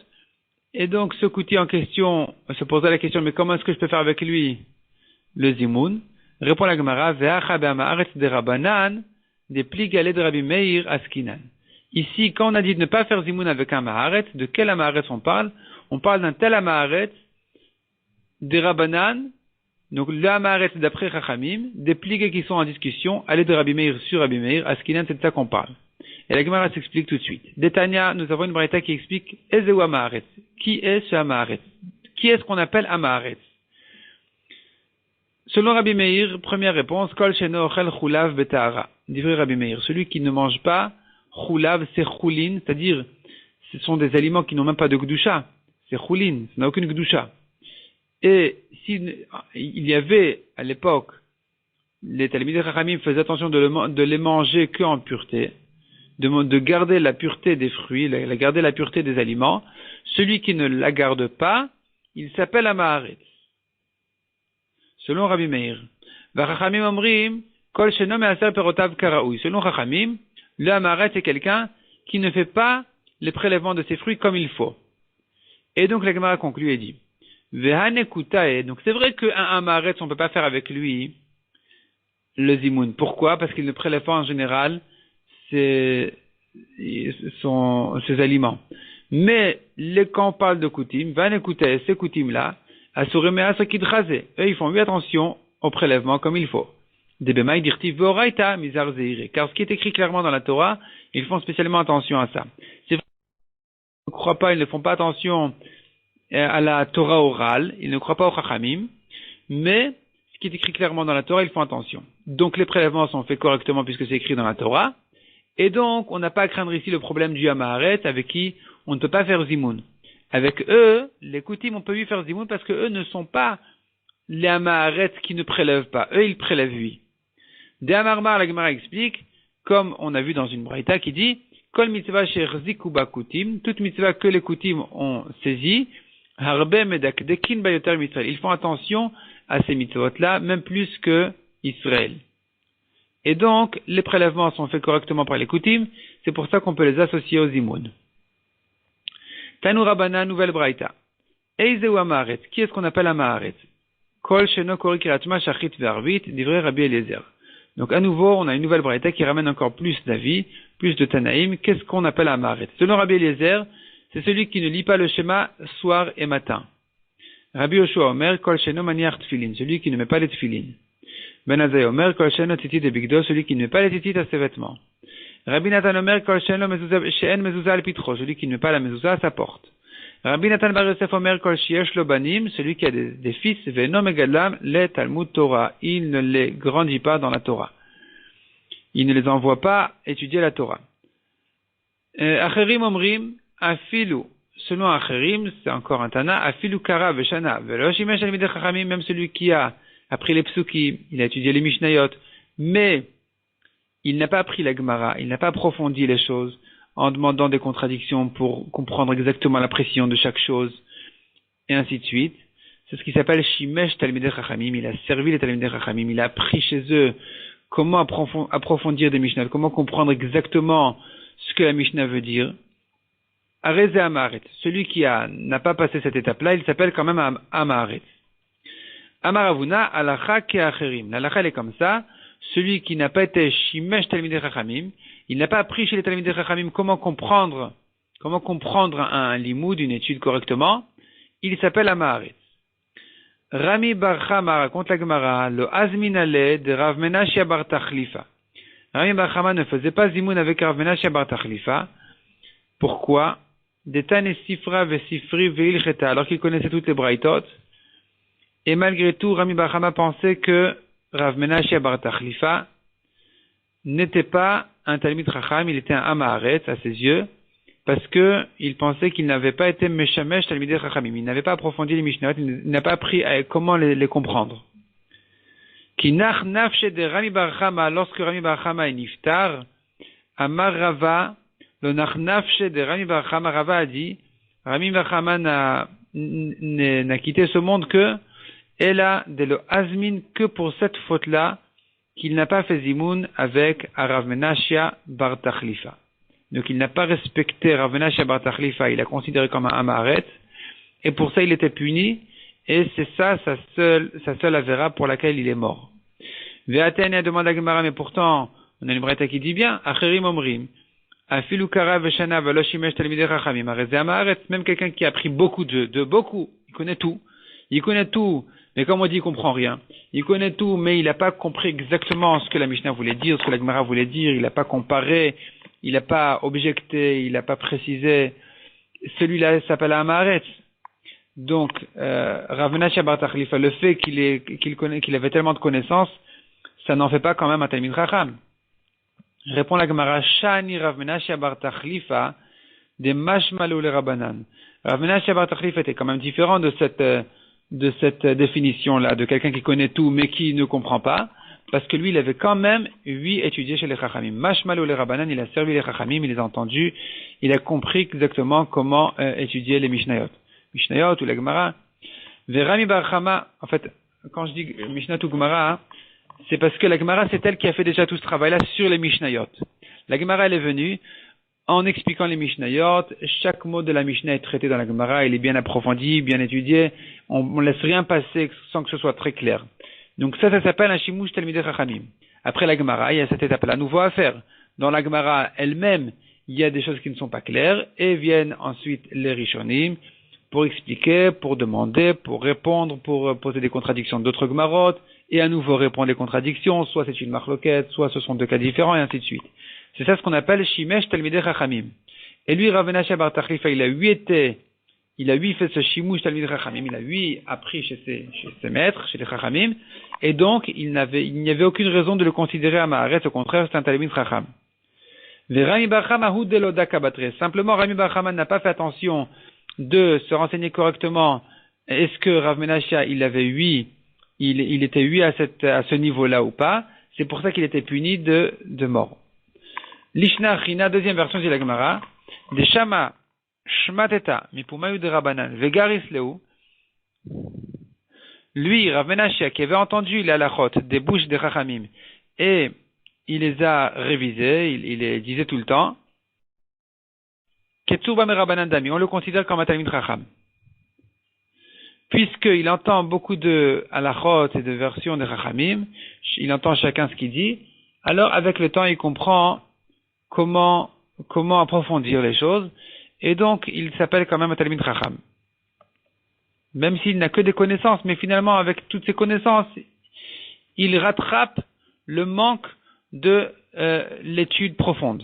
et donc ce kuti en question se posait la question, mais comment est-ce que je peux faire avec lui le zimoun? Répond la Gemara, ve'acha be'amaret de Rabanan, des plis galets de Rabbi Meir askinan. Ici, quand on a dit de ne pas faire zimoun avec un ma'aret, de quel amaret on parle? On parle d'un tel amaret de Rabanan. Donc, l'amaret d'après Chachamim, des pliés qui sont en discussion, aller de Rabbi Meir sur Rabbi Meir, Askinan, c'est de ça qu'on parle. Et la Gemara s'explique tout de suite. D'Etania, nous avons une braïta qui explique, Ezeu amaret. Qui est ce amaret? Qui est ce qu'on appelle amaret? Selon Rabbi Meir, première réponse, Kol sheno ochel chulav betahara. Divrei Rabbi Meir. Celui qui ne mange pas, chulav, c'est choulin, c'est-à-dire, ce sont des aliments qui n'ont même pas de gdusha. C'est choulin, ça n'a aucune gdusha. Et s'il y avait, à l'époque, les Talmidei Chachamim faisaient attention de les manger qu'en pureté, de garder la pureté des fruits, garder la pureté des aliments, celui qui ne la garde pas, il s'appelle Amaharet. Selon Rabbi Meir. Vachachamim omrim, kol sheno me'aser perotav karaoui. Selon Chachamim, le Amaharet est quelqu'un qui ne fait pas les prélèvements de ses fruits comme il faut. Et donc la Gemara conclut et dit, donc c'est vrai qu'un amaret, on ne peut pas faire avec lui le zimoun. Pourquoi? Parce qu'il ne prélève pas en général ses aliments. Mais quand on parle de koutim, vanekutae, ces koutim-là, asurimea sakidrazé. Eux, ils font bien attention au prélèvement comme il faut. Debemai dirtiv voraita mizar zeire. Car ce qui est écrit clairement dans la Torah, ils font spécialement attention à ça. C'est vrai qu'ils ne croient pas, ils ne font pas attention à la Torah orale, ils ne croient pas au Chachamim, mais ce qui est écrit clairement dans la Torah, ils font attention. Donc les prélèvements sont faits correctement puisque c'est écrit dans la Torah, et donc on n'a pas à craindre ici le problème du Amaharet avec qui on ne peut pas faire Zimoun. Avec eux, les Koutim, on peut lui faire Zimoun parce que eux ne sont pas les Amaharet qui ne prélèvent pas. Eux, ils prélèvent lui. De Amarmar, la Gemara explique, comme on a vu dans une braïta qui dit, Kol mitzvah she'chziku ba Koutim, toute mitzvah que les Koutim ont saisi, harbe medakdekin bayoter Israël. Ils font attention à ces mitzvot-là, même plus que Israël. Et donc, les prélèvements sont faits correctement par les Koutim, c'est pour ça qu'on peut les associer aux Zimoun. Tanu Rabana, nouvelle braïta. Eizeu Amaharet. Qui est-ce qu'on appelle Amaharet? Kol sheno kori kiratma shachit ve'arvit, divrei Rabbi Eliezer. Donc à nouveau, on a une nouvelle braïta qui ramène encore plus d'avis, plus de Tanaïm. Qu'est-ce qu'on appelle Amaharet? Selon Rabbi Eliezer, c'est celui qui ne lit pas le schéma soir et matin. Rabbi Yoshua Omer, Kol sheno maniach tfilin, celui qui ne met pas les tfilin. Ben Azai Omer, Kol sheno titit de bigdo, celui qui ne met pas les titit à ses vêtements. Rabbi Nathan Omer, Kol sheno she'en mezuzah al pitro, celui qui ne met pas la mezuzah à sa porte. Rabbi Nathan Bar Yosef Omer, Kol sheyesh lo banim, celui qui a des fils, ve'no megadlam le Talmud Torah, il ne les grandit pas dans la Torah. Il ne les envoie pas étudier la Torah. Acherim Omrim, afilu, selon Acherim, c'est encore un Tana, afilu kara veshana, ve'lo shimesh al midei chachamim, même celui qui a appris les psukim, il a étudié les mishnayot, mais il n'a pas appris la Gemara, il n'a pas approfondi les choses en demandant des contradictions pour comprendre exactement la précision de chaque chose, et ainsi de suite. C'est ce qui s'appelle Shimesh Talmidei Chachamim. Il a servi les Talmidei Chachamim, il a appris chez eux comment approfondir des Mishnah, comment comprendre exactement ce que la Mishnah veut dire. Areze Amaharet, celui qui n'a pas passé cette étape-là, il s'appelle quand même Amaharet. Amaravuna, Alacha Keacherim. L'Alacha, elle est comme ça. Celui qui n'a pas été Shimesh Talmidei Chachamim, il n'a pas appris chez les Talmidei Chachamim comment comprendre un limoud, une étude correctement, il s'appelle Amaharet. Rami Bar Chama raconte la Gemara, le Azminale de Rav Menashia bar Tachlifa. Rami Bar Chama ne faisait pas zimoun avec Rav Menashia bar Tachlifa. Pourquoi? Detane Sifra ve Sifri ve'ilcheta, alors qu'il connaissait toutes les braïtot. Et malgré tout, Rami Bar Chama pensait que Rav Menashia bar Tachlifa n'était pas un Talmid Chacham, il était un Amaharet à ses yeux, parce que il pensait qu'il n'avait pas été Meshamesh Talmidei Chachamim, il n'avait pas approfondi les Mishnayot, il n'a pas appris comment les comprendre. Ki nach nafshe de Rami Bar Chama, lorsque Rami Bar Chama est niftar, Amar Rava, le nach nafshe de Rami Bar Chama, Rava a dit, Rami Bar Chama n'a quitté ce monde que, Ela de lo Azmin, que pour cette faute-là, qu'il n'a pas fait zimoun avec Rav Menashia bar Tachlifa. Donc il n'a pas respecté Rav Menashia bar Tachlifa, il l'a considéré comme un Amaharet, et pour ça il était puni, et c'est ça sa seule avéra pour laquelle il est mort. Ve'atene demande à Gemara, mais pourtant, on a une braïta qui dit bien, Acherim Omrim, Afilu Kara Veshana Velo Shimesh Talmidei Chachamim, Areze Amaharet, même quelqu'un qui a appris beaucoup, il connaît tout, mais comme on dit, il comprend rien. Il connaît tout, mais il n'a pas compris exactement ce que la Mishnah voulait dire, ce que la Gemara voulait dire, il n'a pas comparé, il n'a pas objecté, il n'a pas précisé. Celui-là s'appelle Amaharet. Donc, Rav Menashia bar Tachlifa, le fait qu'il avait tellement de connaissances, ça n'en fait pas quand même un Talmid Chacham. Répond la Gemara, Shani Rav Menashia bar Tachlifa, de Mashmalu le Rabbanan. Rav Menashia bar Tachlifa était quand même différent de cette définition-là, de quelqu'un qui connaît tout mais qui ne comprend pas, parce que lui, il avait quand même, étudié chez les Chachamim. Mashmalu le Rabbanan, il a servi les Chachamim, il les a entendus, il a compris exactement comment étudier les Mishnayot. Mishnayot ou la Gemara. Verami Bar Chama, en fait, quand je dis Mishnayot ou Gemara, c'est parce que la Gemara, c'est elle qui a fait déjà tout ce travail-là sur les Mishnayot. La Gemara, elle est venue en expliquant les Mishnayot. Chaque mot de la Mishnah est traité dans la Gemara, il est bien approfondi, bien étudié. On laisse rien passer sans que ce soit très clair. Donc ça s'appelle un Shimush Talmidei Chachamim. Après la Gemara, il y a cette étape-là nouveau à faire. Dans la Gemara elle-même, il y a des choses qui ne sont pas claires, et viennent ensuite les Rishonim, pour expliquer, pour demander, pour répondre, pour poser des contradictions d'autres Gemarot, et à nouveau répondre les contradictions, soit c'est une marloquette, soit ce sont deux cas différents, et ainsi de suite. C'est ça ce qu'on appelle Shimesh Talmidei Chachamim. Et lui, Rav Menashia bar Tachlifa, il a été il a fait ce shimush talmid chachamim, il a appris chez ses maîtres, chez les chachamim, et donc il n'y avait aucune raison de le considérer à Maaretz, au contraire, c'est un talmid chacham. Simplement, Rami Bar Chama n'a pas fait attention de se renseigner correctement. Est-ce que Rav Menachia, il était 8 à ce niveau-là ou pas? C'est pour ça qu'il était puni de mort. Lishna China, deuxième version de la Gemara. De Shama Shmateta Mipumayu de Rabanan Vegaris Leu. Lui, Rav Menachia, qui avait entendu les halachot des bouches des Chachamim, et il les a révisés, il les disait tout le temps. Ketsuba Merabanan Dami, on le considère comme un Talmid Chacham. Puisqu'il entend beaucoup de halachot et de versions des Chachamim, il entend chacun ce qu'il dit, alors avec le temps il comprend comment approfondir les choses, et donc il s'appelle quand même un Talmid Chacham. Même s'il n'a que des connaissances, mais finalement avec toutes ces connaissances, il rattrape le manque de l'étude profonde.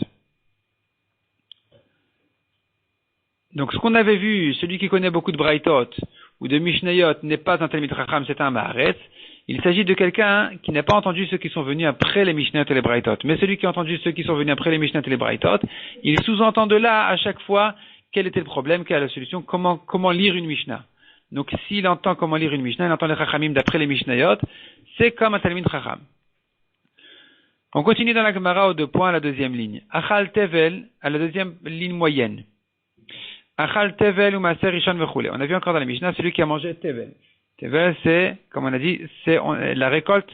Donc ce qu'on avait vu, celui qui connaît beaucoup de Braithot ou de Mishnayot n'est pas un Talmid Chacham, c'est un Maaretz. Il s'agit de quelqu'un qui n'a pas entendu ceux qui sont venus après les Mishnayot et les Braithot. Mais celui qui a entendu ceux qui sont venus après les Mishnayot et les Braithot, il sous-entend de là à chaque fois quel était le problème, quelle est la solution, comment lire une Mishnah. Donc s'il entend comment lire une Mishnah, il entend les Chachamim d'après les Mishnayot, c'est comme un Talmid Chacham. On continue dans la Gemara aux 2 points à la deuxième ligne. Achal Tevel, à la deuxième ligne moyenne. Achal Tevel ou Maser Rishon Vechule. On a vu encore dans la Mishnah celui qui a mangé Tevel. Tevel, c'est, comme on a dit, c'est la récolte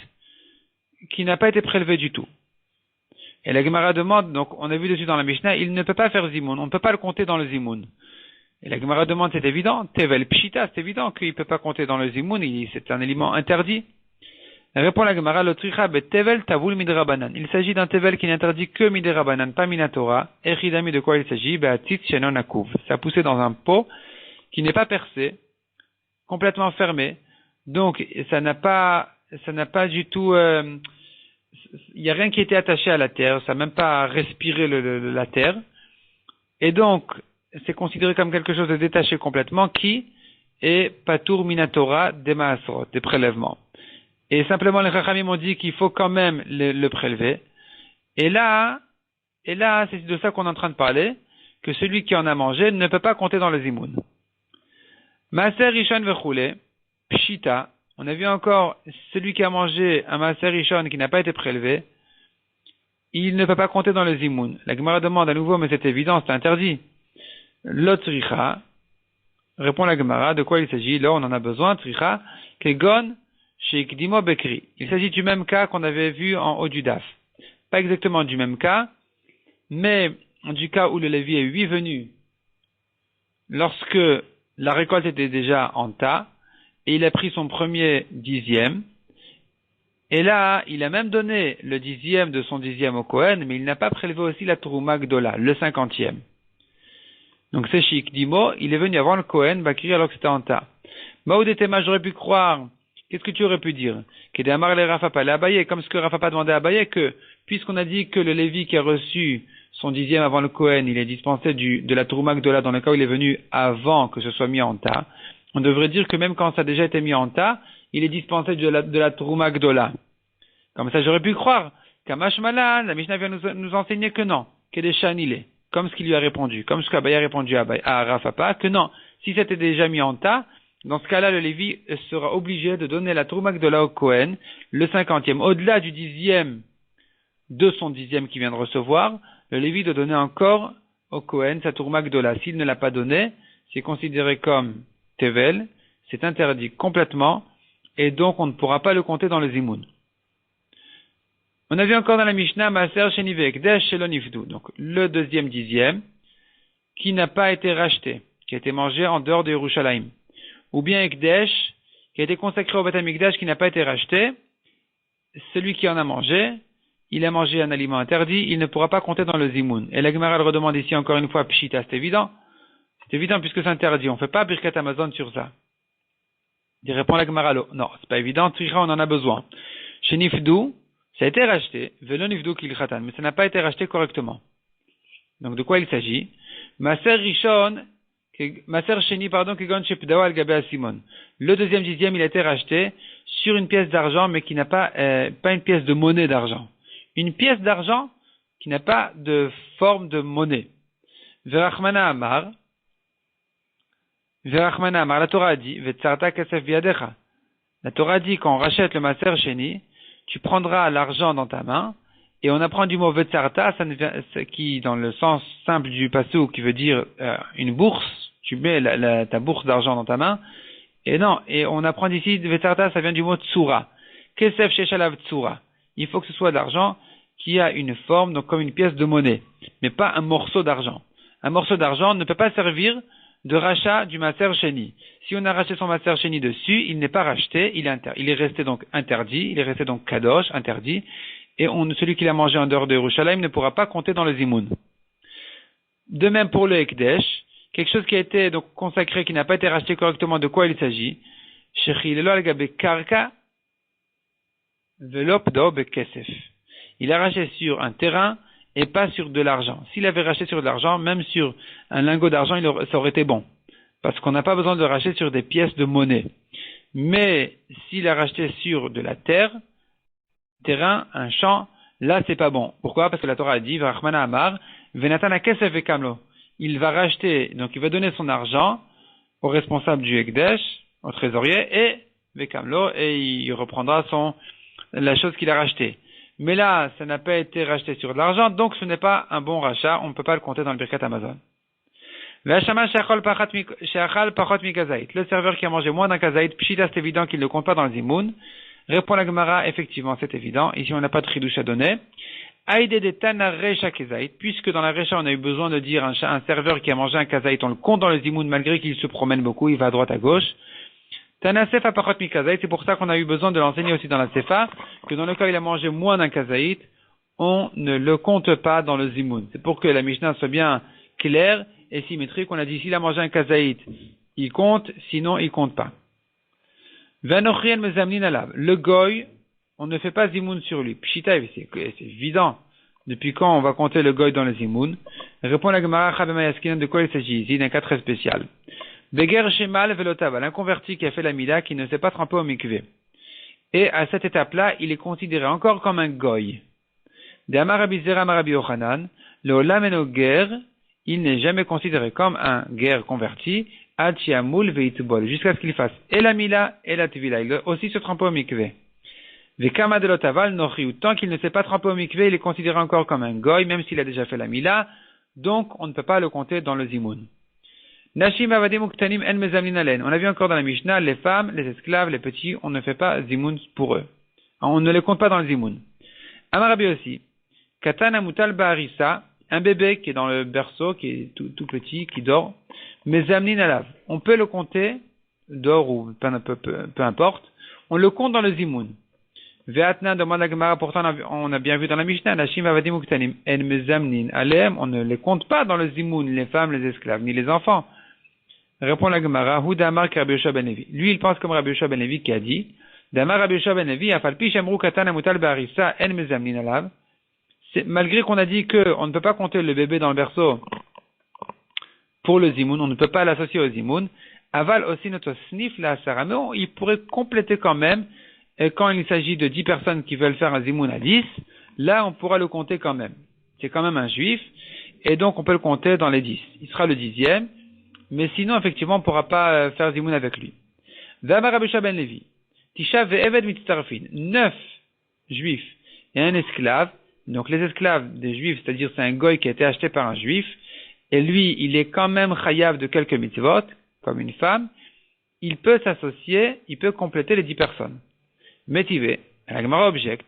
qui n'a pas été prélevée du tout. Et la Gemara demande, donc on a vu dessus dans la Mishnah, il ne peut pas faire Zimoun, on ne peut pas le compter dans le Zimoun. Et la Gemara demande, c'est évident, Tevel Pshita, c'est évident qu'il ne peut pas compter dans le Zimoun, c'est un élément interdit. Répond la Gemara, le tricha tevel tavul midrabanan. Il s'agit d'un tevel qui n'interdit que midrabanan, pas minatora. Echidami, de quoi il s'agit? Beatit shenon akuv. Ça a poussé dans un pot qui n'est pas percé, complètement fermé. Donc, ça n'a pas du tout, il y a rien qui était attaché à la terre, ça n'a même pas respiré la terre. Et donc, c'est considéré comme quelque chose de détaché complètement qui est patour minatora des maasrot, des prélèvements. Et simplement les Chachamim ont dit qu'il faut quand même le prélever. Et là, c'est de ça qu'on est en train de parler, que celui qui en a mangé ne peut pas compter dans le zimoun. Maaser Rishon Vechule, Pshita, on a vu encore celui qui a mangé un Maaser Rishon qui n'a pas été prélevé, il ne peut pas compter dans le zimoun. La Gemara demande à nouveau, mais c'est évident, c'est interdit. L'otricha, répond la Gemara, de quoi il s'agit? Là, on en a besoin, tricha, kegon, chez Kdimo Bekri. Il s'agit du même cas qu'on avait vu en haut du Daf. Pas exactement du même cas, mais du cas où le Lévi est venu lorsque la récolte était déjà en tas, et il a pris son premier 10e, et là, il a même donné le 10e de son 10e au Kohen, mais il n'a pas prélevé aussi la Trouma Gdola, le 50e. Donc c'est chez Kdimo, il est venu avant le Kohen, Bakri, alors que c'était en tas. Maoudetema, j'aurais pu croire. Qu'est-ce que tu aurais pu dire? Qu'Edamar le Rafapa, l'Abaye, comme ce que Rafapa demandait à Abaye, que, puisqu'on a dit que le Lévi qui a reçu son 10e avant le Kohen, il est dispensé de la Trouma Gdola dans le cas où il est venu avant que ce soit mis en tas, on devrait dire que même quand ça a déjà été mis en tas, il est dispensé de la Trouma Gdola. Comme ça, j'aurais pu croire qu'Amash Malan, la Mishnah vient nous enseigner que non, qu'Edeshan il est, comme ce qu'il lui a répondu, comme ce qu'Abaye a répondu à Rafapa, que non, si c'était déjà mis en tas, dans ce cas-là, le Lévi sera obligé de donner la Trouma Gdola au Kohen, le 50e. Au-delà du 10e, de son 10e qu'il vient de recevoir, le Lévi doit donner encore au Kohen sa Trouma Gdola. S'il ne l'a pas donné, c'est considéré comme Tevel, c'est interdit complètement, et donc on ne pourra pas le compter dans le Zimoun. On a vu encore dans la Mishnah, Maaser Shenive Ekdesh Shelon Ifdu, donc le deuxième 10e, qui n'a pas été racheté, qui a été mangé en dehors de Yerushalayim. Ou bien Ekdesh, qui a été consacré au Beth Amikdash, qui n'a pas été racheté, celui qui en a mangé, il a mangé un aliment interdit, il ne pourra pas compter dans le Zimoun. Et la Gemara redemande ici encore une fois Pshita, c'est évident. C'est évident puisque c'est interdit, on ne fait pas Birkat Amazon sur ça. Il répond la Gemara, non, c'est pas évident, Tricha, on en a besoin. Chez Nifdou, ça a été racheté, Velo Nifdou Kilchatan, mais ça n'a pas été racheté correctement. Donc de quoi il s'agit? Maaser Rishon, Maser Sheni, Kegon Shepdawa al-Gabe Simon. Le deuxième dixième, il a été racheté sur une pièce d'argent, mais qui n'a pas une pièce de monnaie d'argent. Une pièce d'argent qui n'a pas de forme de monnaie. Verachmana Amar, la Torah a dit, Vetsarta Kesef Biadecha. La Torah dit, quand on rachète le Maser Sheni, tu prendras l'argent dans ta main, et on apprend du mot Vetsarta, qui, dans le sens simple du passou, qui veut dire une bourse, tu mets ta bourse d'argent dans ta main, et non, et on apprend d'ici, Vetsarta, ça vient du mot Tsura. Kesef Sheshalav Tsura. Il faut que ce soit de l'argent qui a une forme, donc comme une pièce de monnaie, mais pas un morceau d'argent. Un morceau d'argent ne peut pas servir de rachat du Maser Sheni. Si on a racheté son Maser Sheni dessus, il n'est pas racheté, il est resté donc interdit, il est resté donc kadosh, interdit, et celui qui l'a mangé en dehors de Yerushalayim ne pourra pas compter dans le zimoun. De même pour le Ekdesh, quelque chose qui a été donc consacré, qui n'a pas été racheté correctement, de quoi il s'agit? Il a racheté sur un terrain et pas sur de l'argent. S'il avait racheté sur de l'argent, même sur un lingot d'argent, ça aurait été bon. Parce qu'on n'a pas besoin de le racheter sur des pièces de monnaie. Mais s'il a racheté sur de la terre, terrain, un champ, là c'est pas bon. Pourquoi? Parce que la Torah a dit, Varachmana Amar, Venatana Kesef Vekamlo. Il va racheter, donc il va donner son argent au responsable du Ekdesh, au trésorier, et Vekamlo, et il reprendra la chose qu'il a rachetée. Mais là, ça n'a pas été racheté sur de l'argent, donc ce n'est pas un bon rachat, on ne peut pas le compter dans le Birkat Amazon. Le serveur qui a mangé moins d'un kazaït, pshita, c'est évident qu'il ne compte pas dans le zimoun. Répond la Gemara, effectivement, c'est évident. Ici, on n'a pas de chidouche à donner. Aïde de Tana Recha Kazaït, puisque dans la Recha, on a eu besoin de dire un serveur qui a mangé un kazaït, on le compte dans le zimoun malgré qu'il se promène beaucoup, il va à droite à gauche. Tana Sefa Parot Mi Kazaït, c'est pour ça qu'on a eu besoin de l'enseigner aussi dans la Sefa, que dans le cas où il a mangé moins d'un kazaït, on ne le compte pas dans le zimoun. C'est pour que la Mishnah soit bien claire et symétrique. On a dit, s'il a mangé un kazaït, il compte, sinon il compte pas. Le goy, on ne fait pas zimoun sur lui. Pshita, c'est évident. Depuis quand on va compter le goy dans le zimoun? Répond la Gemara, de quoi il s'agit ici? D'un cas très spécial. Beger shemal velotaval, un converti qui a fait la mila, qui ne s'est pas trempé au mikvé. Et à cette étape-là, il est considéré encore comme un goy. De Amar Rabbi Zera Amar Rabbi Yochanan, le olam eno ger, il n'est jamais considéré comme un ger converti, ad shiamul veitubol, jusqu'à ce qu'il fasse et la mila et la tvila. Il doit aussi se tremper au mikvé. Vekama de lotaval nochiu, tant qu'il ne s'est pas trempé au mikvé, il est considéré encore comme un goy, même s'il a déjà fait la mila, donc on ne peut pas le compter dans le zimoun. Nashim avadim uktanim en mezamnin alen. On a vu encore dans la Mishnah, les femmes, les esclaves, les petits, on ne fait pas zimoun pour eux. On ne les compte pas dans le zimoun. Amarabi aussi. Katana mutal ba'arissa, un bébé qui est dans le berceau, qui est tout petit, qui dort. Mezamnin alav. On peut le compter, dort ou peu importe. On le compte dans le zimoun. Ve'atna demande la Gemara, pourtant on a bien vu dans la Mishnah, Nashim avadim uktanim en mezamnin alem. On ne les compte pas dans le zimoun, les femmes, les esclaves, ni les enfants. Répond la Gemara, Hudamar Rabbi Yoshua ben Levi. Lui, il pense comme Rabbi Yoshua ben Levi qui a dit, Damar Rabbi Yoshua ben Levi, Afalpi Shamru Katana Mutal Barissa En Mezamnin Alav. Malgré qu'on a dit qu'on ne peut pas compter le bébé dans le berceau pour le zimoun, on ne peut pas l'associer au zimoun. Aval aussi notre snif la Sarah. Mais il pourrait compléter quand même, quand il s'agit de 10 personnes qui veulent faire un zimoun à 10, là on pourra le compter quand même. C'est quand même un juif, et donc on peut le compter dans les 10. Il sera le 10e. Mais sinon, effectivement, on ne pourra pas faire zimoun avec lui. V'amar Rabbi Yoshua ben Levi. Tisha ve'eved mitzarfin. 9 juifs et un esclave. Donc les esclaves des juifs, c'est-à-dire c'est un goy qui a été acheté par un juif. Et lui, il est quand même chayav de quelques mitzvot, comme une femme. Il peut s'associer, il peut compléter les 10 personnes. Métivé. La Gemara objecte.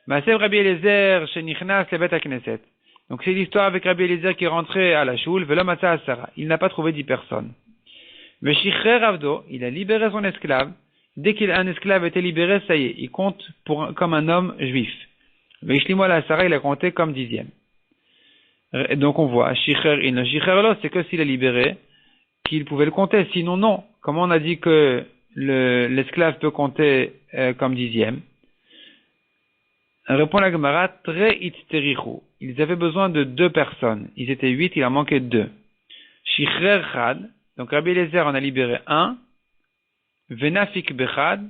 Maasev Rabbi Eliezer shenichnas lebet hakneset. Donc c'est l'histoire avec Rabbi Eliezer qui est rentré à la choule, Velo Matza Asara. Il n'a pas trouvé 10 personnes. Mais Shichrer Avdo, il a libéré son esclave. Dès qu'un esclave a été libéré, ça y est, il compte comme un homme juif. Mais Ishlimo Asara, il a compté comme 10e. Donc on voit, Shichrer in, le Shichrer lo, c'est que s'il est libéré, qu'il pouvait le compter. Sinon non. Comment on a dit que l'esclave peut compter comme 10e? Répond la Gemara, très itzterichu. Ils avaient besoin de 2 personnes. Ils étaient 8, il en manquait 2. Shichrer chad, Donc Rabbi Eliezer en a libéré un, Venafik Bechad,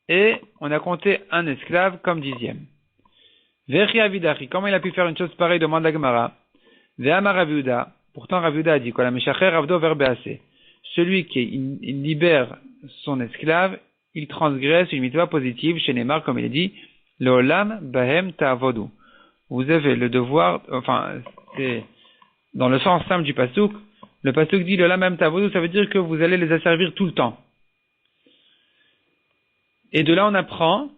et on a compté un esclave comme 10e. Vechi Avidachi, comment il a pu faire une chose pareille, demande la Gemara. Ve'amar Rav Yehuda, pourtant Rav Yehuda a dit, Kol HaMeshacher Avdo Verbease, celui qui il libère son esclave, il transgresse une mitzvah positive, chez Neymar, comme il est dit, Leolam Bahem Ta'avodu. Vous avez le devoir, enfin, c'est dans le sens simple du pasuk, le pasuk dit Leolam Bahem Ta'avodu, ça veut dire que vous allez les asservir tout le temps. Et de là, on apprend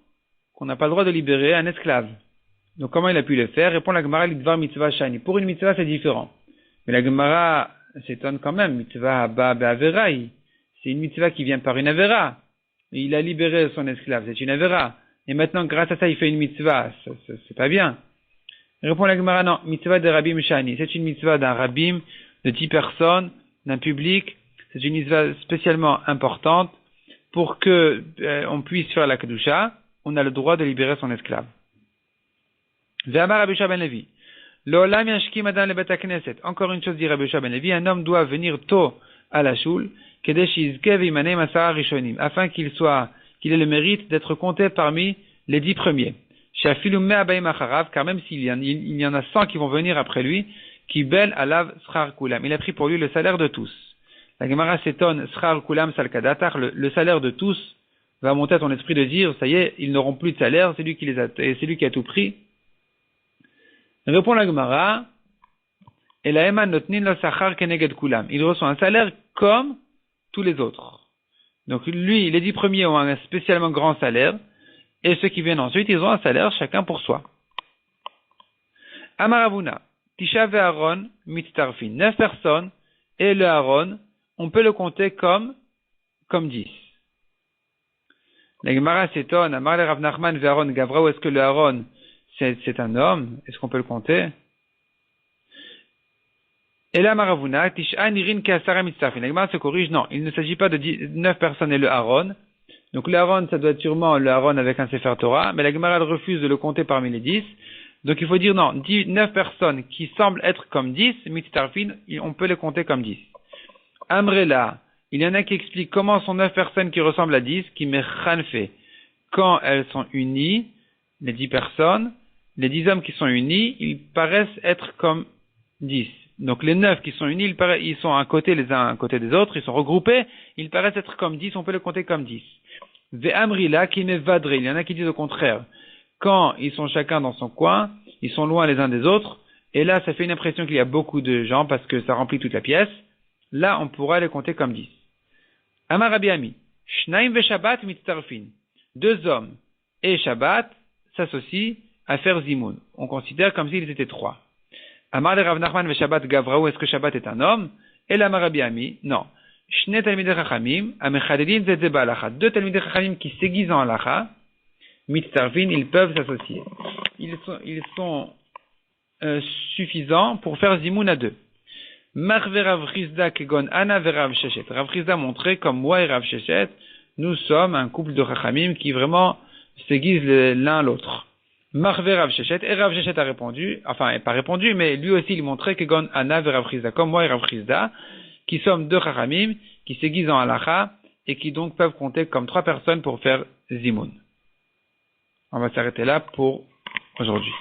qu'on n'a pas le droit de libérer un esclave. Donc, comment il a pu le faire? Répond la Gemara, l'idvar mitzvah shani. Pour une mitzvah, c'est différent. Mais la Gemara s'étonne quand même. Mitzvah haba be'averai. C'est une mitzvah qui vient par une avera. Il a libéré son esclave, c'est une avera. Et maintenant, grâce à ça, il fait une mitzvah. C'est pas bien. Répond la Gemara, non. Mitzvah de Rabim shani. C'est une mitzvah d'un Rabim, de 10 personnes, d'un public. C'est une mitzvah spécialement importante pour que on puisse faire la kedusha. On a le droit de libérer son esclave. Ve'amar Rabbi Yehoshua ben Levi. L'olam yashki madame le bet hakneset. Encore une chose dit Rabbi Yehoshua ben Levi, un homme doit venir tôt à la shul, kedesh yizke v'yimaneh masara rishonim, afin qu'il ait le mérite d'être compté parmi les 10 premiers. Shafilu me'ah ba'im acharav, car même s'il y en a 100 qui vont venir après lui, kibel alav schar kulam. Il a pris pour lui le salaire de tous. La Gemara s'étonne, schar kulam salkadatar, le salaire de tous va monter à ton esprit de dire, ça y est, ils n'auront plus de salaire, c'est lui qui a tout pris. Répond la Gemara, et la Eman notnin lo sachar keneged kulam. Il reçoit un salaire comme tous les autres. Donc lui, les 10 premiers ont un spécialement grand salaire, et ceux qui viennent ensuite, ils ont un salaire chacun pour soi. Amaravuna, Tisha ve'Aaron mitztarfin. 9 personnes, et le Aaron, on peut le compter comme 10. La Gemara s'étonne, Amar le Rav Nachman ve'Aaron Gavra, où est-ce que le Aaron c'est un homme? Est-ce qu'on peut le compter? Et là, Maravuna, Tish'an irin ke'asara mitzarfin. La Gemara se corrige, non, il ne s'agit pas de 9 personnes et le Aaron. Donc le Aaron, ça doit être sûrement le Aaron avec un Sefer Torah, mais la Gemara refuse de le compter parmi les 10. Donc il faut dire non, 9 personnes qui semblent être comme 10, mitzarfin, on peut les compter comme 10. Amrela, il y en a qui expliquent comment sont 9 personnes qui ressemblent à 10, qui mechanfe, quand elles sont unies, les 10 personnes, les 10 hommes qui sont unis, ils paraissent être comme 10. Donc les 9 qui sont unis, ils sont à côté les uns à côté des autres, ils sont regroupés, ils paraissent être comme 10, on peut les compter comme 10. Ve'amrila qui vadre, il y en a qui disent au contraire, quand ils sont chacun dans son coin, ils sont loin les uns des autres, et là ça fait une impression qu'il y a beaucoup de gens parce que ça remplit toute la pièce, là on pourra les compter comme 10. Amar Rabbi Ami, Shnaim ve Shabbat mitzarfin, 2 hommes et Shabbat s'associent à faire Zimoun. On considère comme s'ils étaient 3. Amar le Rav Nachman ve Shabbat Gavrao, est-ce que Shabbat est un homme? Et l'Amar Rabbi Ami, non. Shne Talmidei Chachamim, Amechadedin Zedze Ba'alacha. 2 Talmidei Chachamim qui s'aiguisent en Alacha, Mitzarfin, ils peuvent s'associer. Ils sont suffisants pour faire Zimoun à 2. Mar ve Rav Chizda kegon Ana ve Rav Sheshet. Rav Chizda montrait comme moi et Rav Sheshet, nous sommes un couple de Chachamim qui vraiment s'aiguisent l'un l'autre. Marve Rav Sheshet, et Rav Sheshet a répondu, enfin, pas répondu, mais lui aussi il montrait que Gon Ana ve Rav Chizda, comme moi et Rav Chizda, qui sommes 2 Chachamim, qui s'aiguisent en halacha, et qui donc peuvent compter comme 3 personnes pour faire Zimoun. On va s'arrêter là pour aujourd'hui.